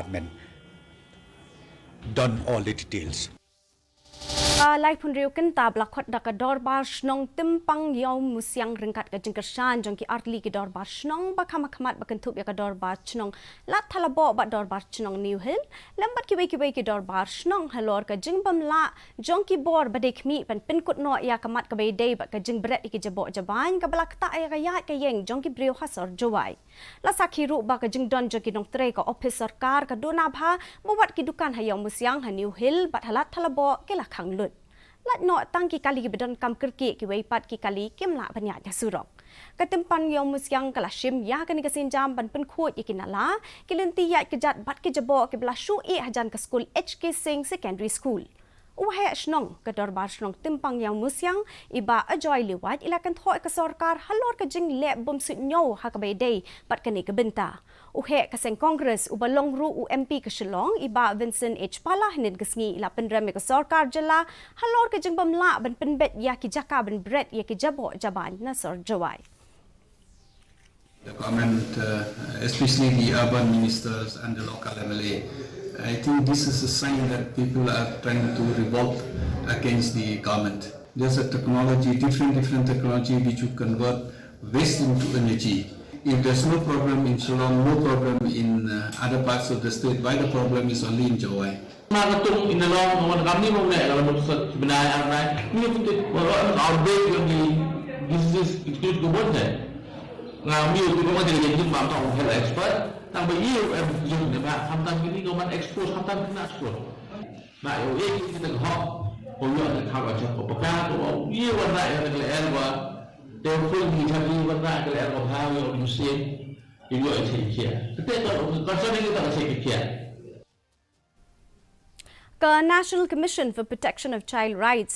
department done all the details. Lai pun riu Kynta blakot dak dorbar snong timpang yau musiang ringkat ke jingkersan jongki artli ke dorbar snong bakamakhmat bakentup ya ke dorbar snong lat thalabo ba dorbar snong New Hill lambat kibai ke dorbar snong halor ke jingbam la jongki bor badekmi pan pinkut no ya kamat ke dei ba ke jingbret ke jabok jaban ke blak ta ya ya ke yeng jongki brio hasor Jowai la sakhiru ba ke jingdon jongki nong tre ke office sarkar ke dona bha muwat ki dukan hayau musiang ha New Hill bat halat thalabo ke la khang lut Lat no tangki kali ki bedon kam kerki ki weipat ki kali kim la banyak ya surok. Katempan yang musyang kalashim ya kani kasin jam ban pen khut ki kinala ki lenti ya ki jat bat ki jabo ki bla shu e hajan ka school HK Singh Secondary School. Uhe snong ke dorbar snong timpang yang musyang iba ajoy liwat ilakan thoi ke sarkar halor ke jing le bom su nyo ha ka dei bat kani ke benta. Uhe kaseng Congress ubalong ru UMP ke Shillong iba Vincent H Pala hinin kesngi ila pendrame ke sarkar jela halor ke jing bam la ban penbet ya ki jaka ban bret ya ki jabo jaban na sor Jowai. The government, especially the urban ministers and the local MLA, I think this is a sign that people are trying to revolt against the government. There's a technology, different technology which you convert waste into energy. If there's no problem in Shillong, no problem in other parts of the state, why the problem is only in Jowai? Makatung inalong naman kami mo na alam mo sa binaya na ni puti orang outbreak yang di disease itu kemudian ngami itu memang jadi jadi mampu health expert tambah iyo yang ni pak hamtan ini kawan expose hamtan kena expose nak yo kita kehok orang ada khabar cakap apa tu iyo warna yang kelihatan bahwa telefon di tadi warna kelihatan bahwa yang musim iyo itu kia tetapi kalau kita masih kia The National Commission for Protection of Child Rights